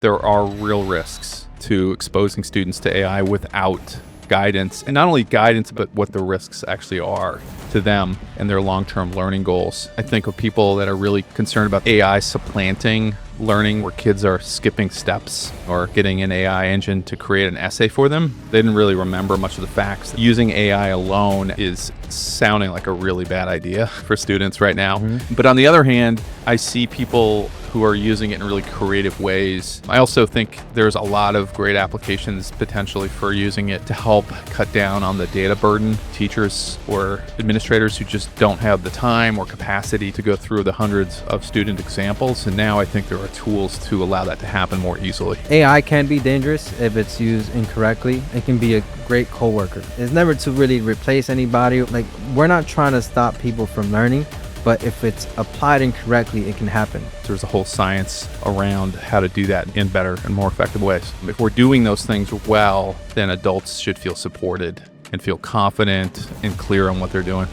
there are real risks to exposing students to AI without guidance, and not only guidance, but what the risks actually are to them and their long-term learning goals. I think of people that are really concerned about AI supplanting learning, where kids are skipping steps or getting an AI engine to create an essay for them. They didn't really remember much of the facts. Using AI alone is sounding like a really bad idea for students right now. But on the other hand, I see people who are using it in really creative ways. I also think there's a lot of great applications potentially for using it to help cut down on the data burden. Teachers or administrators who just don't have the time or capacity to go through the hundreds of student examples. And now I think there are tools to allow that to happen more easily. AI can be dangerous if it's used incorrectly. It can be a great coworker. It's never to really replace anybody. Like, we're not trying to stop people from learning, but if it's applied incorrectly, it can happen. There's a whole science around how to do that in better and more effective ways. If we're doing those things well, then adults should feel supported and feel confident and clear on what they're doing.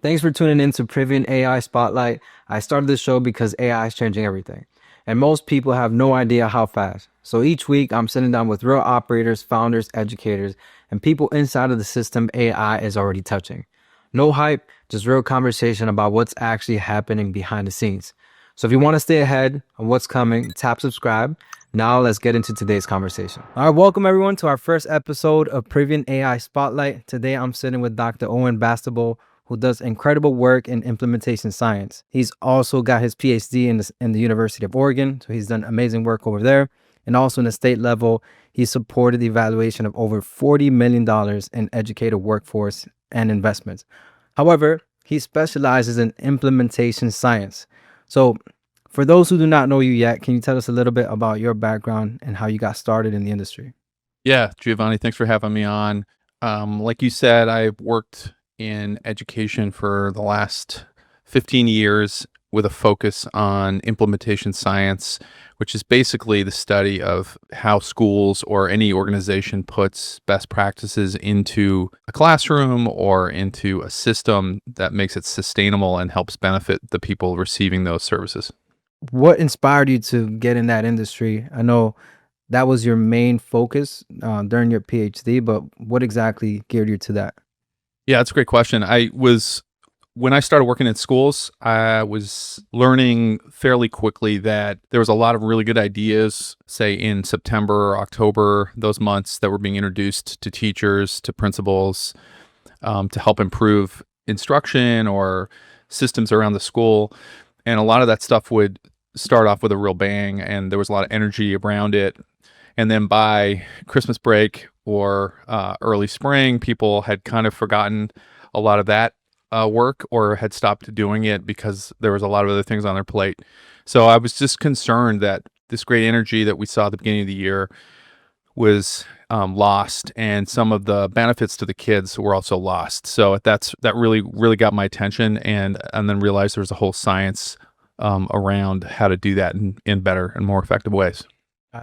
Thanks for tuning in to Privion AI Spotlight. I started this show because AI is changing everything, and most people have no idea how fast. So each week, I'm sitting down with real operators, founders, educators, and people inside of the system AI is already touching. No hype, just real conversation about what's actually happening behind the scenes. So if you want to stay ahead of what's coming, tap subscribe. Now let's get into today's conversation. All right, welcome everyone to our first episode of Privion AI Spotlight. Today, I'm sitting with Dr. Eoin Bastable, who does incredible work in implementation science. He's also got his PhD in the University of Oregon, so he's done amazing work over there. And also in the state level, he supported the evaluation of over $40 million in educator workforce and investments. However, he specializes in implementation science. So for those who do not know you yet, can you tell us a little bit about your background and how you got started in the industry? Yeah, Giovanni, thanks for having me on. Like you said, I've worked in education for the last 15 years with a focus on implementation science, which is basically the study of how schools or any organization puts best practices into a classroom or into a system that makes it sustainable and helps benefit the people receiving those services. What inspired you to get in that industry? I know that was your main focus during your PhD, but what exactly geared you to that? Yeah, that's a great question. When I started working in schools, I was learning fairly quickly that there was a lot of really good ideas, say in September or October, those months that were being introduced to teachers, to principals, to help improve instruction or systems around the school. And a lot of that stuff would start off with a real bang, and there was a lot of energy around it. And then by Christmas break or early spring, people had kind of forgotten a lot of that work or had stopped doing it because there was a lot of other things on their plate. So I was just concerned that this great energy that we saw at the beginning of the year was lost, and some of the benefits to the kids were also lost. So that really got my attention, and then realized there was a whole science around how to do that in better and more effective ways.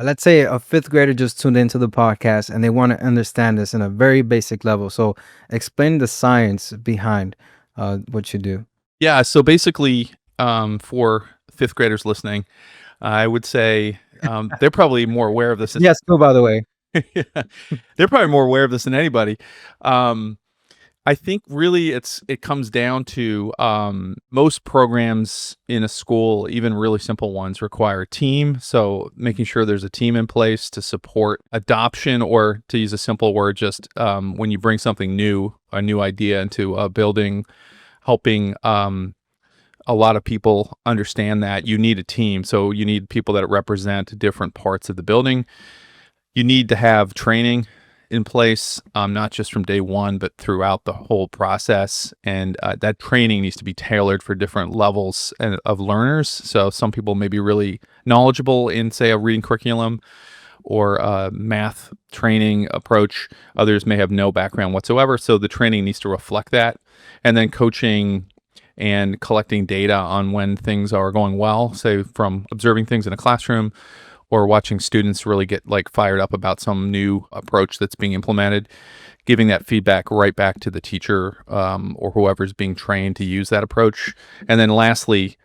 Let's say a fifth grader just tuned into the podcast and they want to understand this in a very basic level. So explain the science behind what you do. Yeah, so basically, for fifth graders listening, I would say they're probably more aware of this. Yes, go by the way. Yeah, they're probably more aware of this than anybody. I think really it comes down to most programs in a school, even really simple ones, require a team. So making sure there's a team in place to support adoption, or to use a simple word, just when you bring something new, a new idea into a building, helping a lot of people understand that you need a team. So you need people that represent different parts of the building. You need to have training in place, not just from day one, but throughout the whole process. And that training needs to be tailored for different levels of learners. So some people may be really knowledgeable in, say, a reading curriculum or a math training approach. Others may have no background whatsoever. So the training needs to reflect that. And then coaching and collecting data on when things are going well, say from observing things in a classroom, or watching students really get like fired up about some new approach that's being implemented, giving that feedback right back to the teacher or whoever's being trained to use that approach. And then lastly,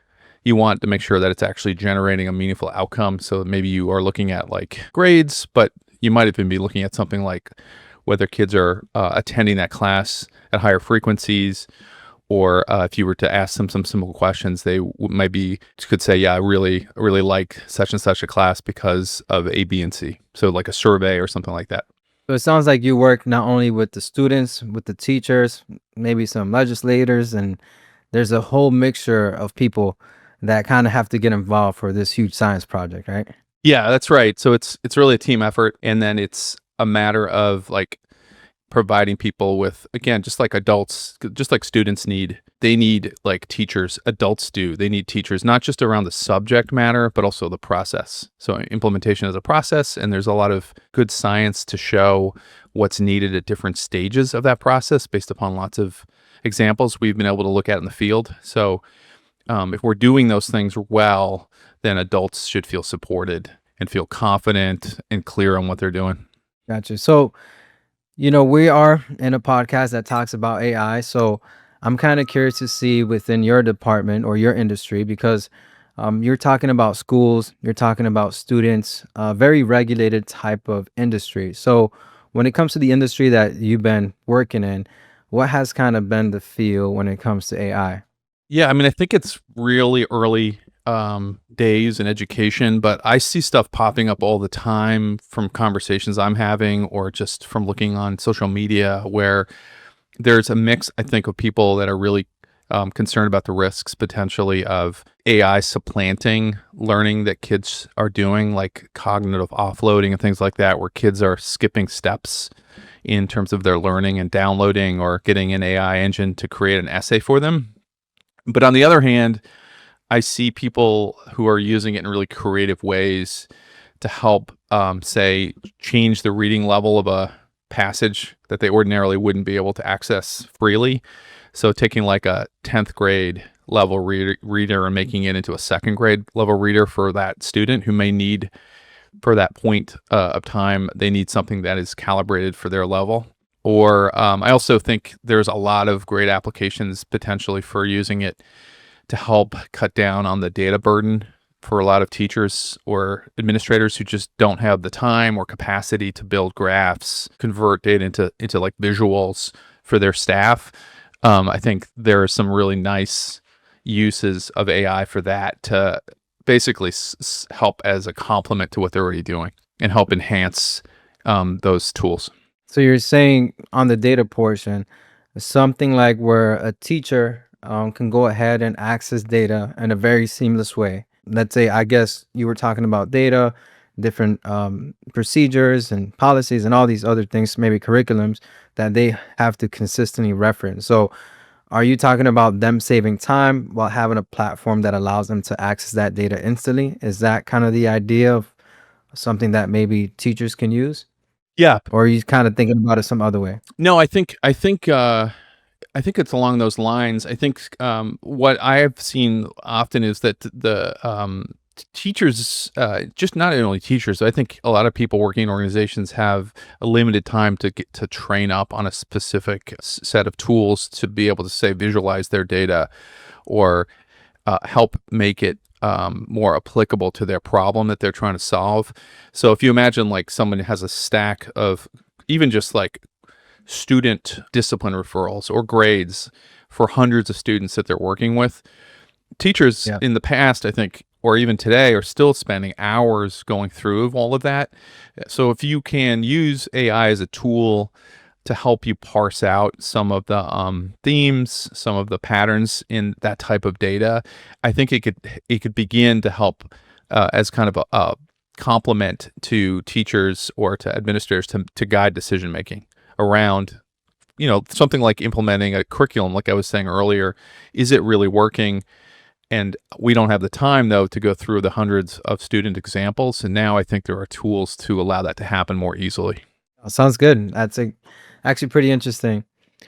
you want to make sure that it's actually generating a meaningful outcome. So maybe you are looking at like grades, but you might even be looking at something like whether kids are attending that class at higher frequencies, or if you were to ask them some simple questions, they might be could say, "Yeah, I really like such and such a class because of A, B, and C." So like a survey or something like that. So it sounds like you work not only with the students, with the teachers, maybe some legislators, and there's a whole mixture of people that kind of have to get involved for this huge science project, right? Yeah, that's right. So it's really a team effort, and then it's a matter of like providing people with, again, just like adults, just like students they need like teachers, adults do. They need teachers not just around the subject matter, but also the process. So implementation is a process, and there's a lot of good science to show what's needed at different stages of that process based upon lots of examples we've been able to look at in the field. So if we're doing those things well, then adults should feel supported and feel confident and clear on what they're doing. Gotcha. So, we are in a podcast that talks about AI. So I'm kind of curious to see within your department or your industry, because you're talking about schools, you're talking about students, very regulated type of industry. So when it comes to the industry that you've been working in, what has kind of been the feel when it comes to AI? Yeah, I mean, I think it's really early days in education, but I see stuff popping up all the time from conversations I'm having or just from looking on social media where there's a mix, I think, of people that are really concerned about the risks potentially of AI supplanting learning that kids are doing, like cognitive offloading and things like that, where kids are skipping steps in terms of their learning and downloading or getting an AI engine to create an essay for them. But on the other hand, I see people who are using it in really creative ways to help, say, change the reading level of a passage that they ordinarily wouldn't be able to access freely. So taking like a 10th grade level reader and making it into a second grade level reader for that student who may need, for that point of time, they need something that is calibrated for their level. Or I also think there's a lot of great applications potentially for using it to help cut down on the data burden for a lot of teachers or administrators who just don't have the time or capacity to build graphs, convert data into like visuals for their staff. I think there are some really nice uses of AI for that to basically help as a complement to what they're already doing and help enhance those tools. So you're saying on the data portion, something like where a teacher can go ahead and access data in a very seamless way. Let's say, I guess you were talking about data, different procedures and policies and all these other things, maybe curriculums that they have to consistently reference. So are you talking about them saving time while having a platform that allows them to access that data instantly? Is that kind of the idea of something that maybe teachers can use? Yeah. Or are you kind of thinking about it some other way? No, I think it's along those lines. I think what I have seen often is that teachers, just not only teachers, I think a lot of people working in organizations have a limited time to get to train up on a specific set of tools to be able to say visualize their data or help make it more applicable to their problem that they're trying to solve. So if you imagine like someone has a stack of even just like student discipline referrals or grades for hundreds of students that they're working with, teachers Yeah. in the past, I think, or even today, are still spending hours going through of all of that. So if you can use AI as a tool to help you parse out some of the themes, some of the patterns in that type of data, I think it could begin to help as kind of a complement to teachers or to administrators to guide decision making around, something like implementing a curriculum. Like I was saying earlier, is it really working? And we don't have the time, though, to go through the hundreds of student examples. And now I think there are tools to allow that to happen more easily. Sounds good. Actually pretty interesting.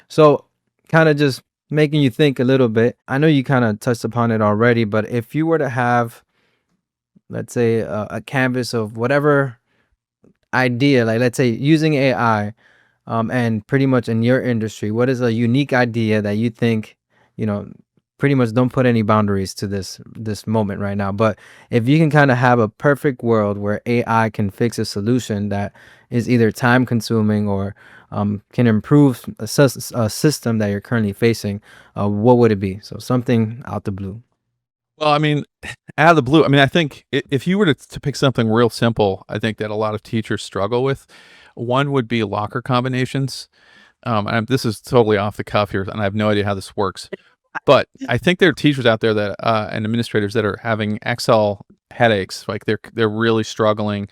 So, kind of just making you think a little bit. I know you kind of touched upon it already, but if you were to have let's say a canvas of whatever idea, like let's say using AI, and pretty much in your industry, what is a unique idea that you think, you know, pretty much don't put any boundaries to this moment right now. But if you can kind of have a perfect world where AI can fix a solution that is either time consuming or can improve a system that you're currently facing, what would it be? So something out the blue. Well, I mean, out of the blue, I mean, I think if you were to pick something real simple, I think that a lot of teachers struggle with. One would be locker combinations. This is totally off the cuff here, and I have no idea how this works. But I think there are teachers out there that and administrators that are having Excel headaches. Like they're really struggling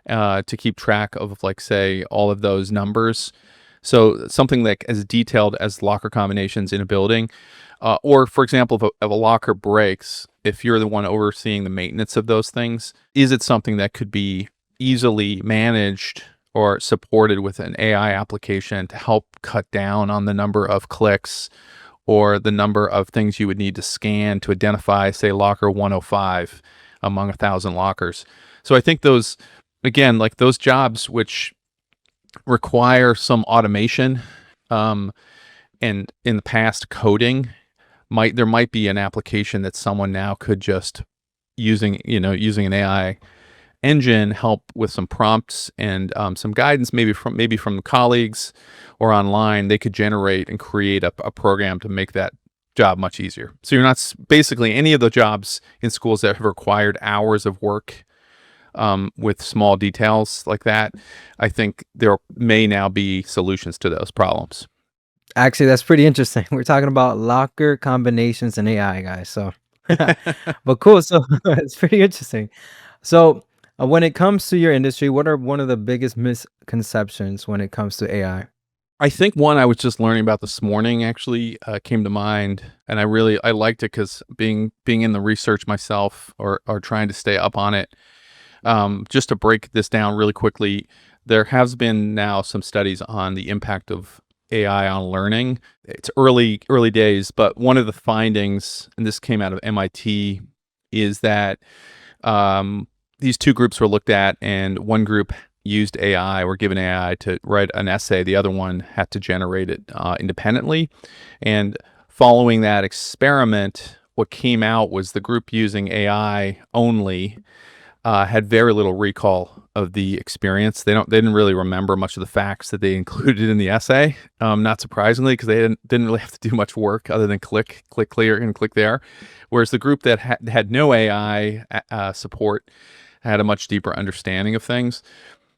to keep track of, like, say, all of those numbers. So something like as detailed as locker combinations in a building, or for example, if a locker breaks, if you're the one overseeing the maintenance of those things, is it something that could be easily managed or supported with an AI application to help cut down on the number of clicks or the number of things you would need to scan to identify, say, locker 105 among 1,000 lockers. So I think those, again, like those jobs which require some automation, and in the past coding, there might be an application that someone now could just using an AI engine help with some prompts and some guidance, maybe from colleagues or online. They could generate and create a program to make that job much easier. So you're not basically any of the jobs in schools that have required hours of work with small details like that. I think there may now be solutions to those problems. Actually, that's pretty interesting. We're talking about locker combinations and AI, guys. So, but cool. So it's pretty interesting. So, when it comes to your industry, what are one of the biggest misconceptions when it comes to AI? I think one I was just learning about this morning actually came to mind, and I liked it because being in the research myself, or trying to stay up on it. Just to break this down really quickly, there has been now some studies on the impact of AI on learning. It's early days, but one of the findings, and this came out of MIT, is that these two groups were looked at, and one group used AI, were given AI to write an essay. The other one had to generate it independently. And following that experiment, what came out was the group using AI only had very little recall of the experience. They didn't really remember much of the facts that they included in the essay. Not surprisingly, because they didn't really have to do much work other than click here and click there. Whereas the group that had no AI support had a much deeper understanding of things.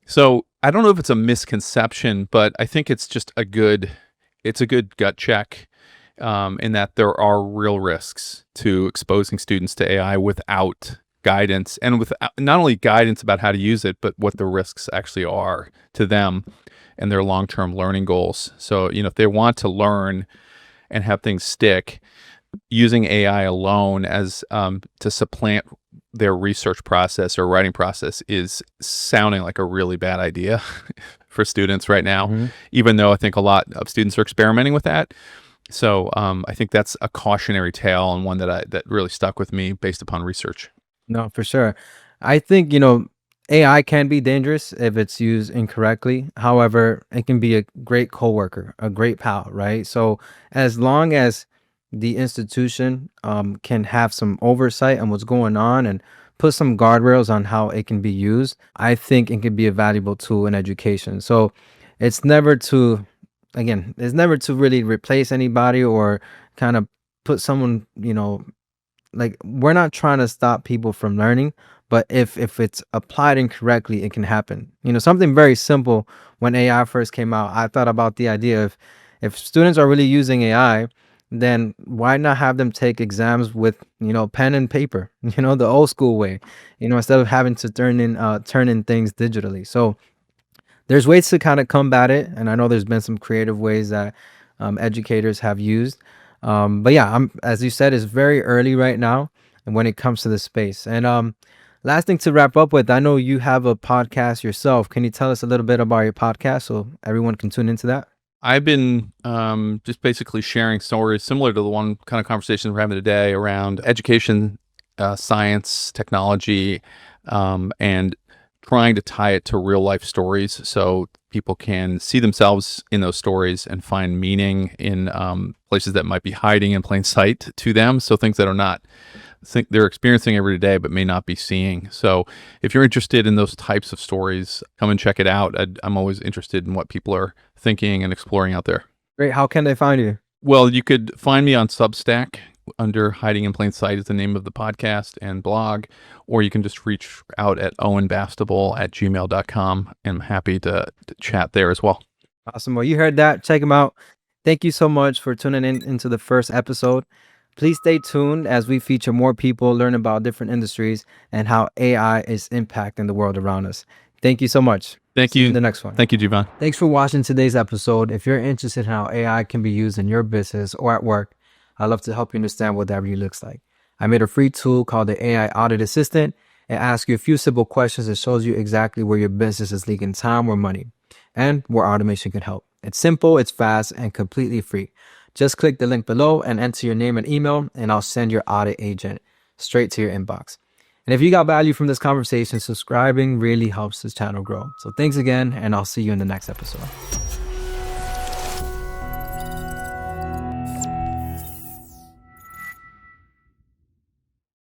So I don't know if it's a misconception, but I think it's just it's a good gut check, in that there are real risks to exposing students to AI without guidance, and with not only guidance about how to use it, but what the risks actually are to them and their long-term learning goals. So, if they want to learn and have things stick, using AI alone as to supplant their research process or writing process is sounding like a really bad idea for students right now, Hmm. even though I think a lot of students are experimenting with that. So I think that's a cautionary tale, and one that really stuck with me based upon research. No, for sure. I think, AI can be dangerous if it's used incorrectly. However, it can be a great coworker, a great pal, right? So as long as the institution can have some oversight on what's going on and put some guardrails on how it can be used, I think it can be a valuable tool in education. So it's never to, again, it's never to really replace anybody or kind of put someone, like we're not trying to stop people from learning, but if it's applied incorrectly, it can happen. Something very simple. When AI first came out, I thought about the idea of, if students are really using AI, then why not have them take exams with pen and paper, the old school way, instead of having to turn in things digitally. So there's ways to kind of combat it, and I know there's been some creative ways that educators have used. But yeah, as you said, it's very early right now, and when it comes to the space. And last thing to wrap up with, I know you have a podcast yourself. Can you tell us a little bit about your podcast so everyone can tune into that? I've been just basically sharing stories similar to the one kind of conversation we're having today around education science, technology, and trying to tie it to real life stories so people can see themselves in those stories and find meaning in places that might be hiding in plain sight to them. So things that are not think they're experiencing every day but may not be seeing. So if you're interested in those types of stories, come and check it out. I'm always interested in what people are thinking and exploring out there. Great. How can they find you? Well, you could find me on Substack under Hiding in Plain Sight is the name of the podcast and blog, or you can just reach out at owenbastable@gmail.com. And I'm happy to chat there as well. Awesome. Well, you heard that. Check them out. Thank you so much for tuning in into the first episode. Please stay tuned as we feature more people, learn about different industries and how AI is impacting the world around us. Thank you so much. Thank See you. you in the next one. Thank you, Jivan. Thanks for watching today's episode. If you're interested in how AI can be used in your business or at work, I'd love to help you understand what that really looks like. I made a free tool called the AI Audit Assistant. It asks you a few simple questions and shows you exactly where your business is leaking time or money and where automation can help. It's simple, it's fast, and completely free. Just click the link below and enter your name and email, and I'll send your audit agent straight to your inbox. And if you got value from this conversation, subscribing really helps this channel grow. So thanks again, and I'll see you in the next episode.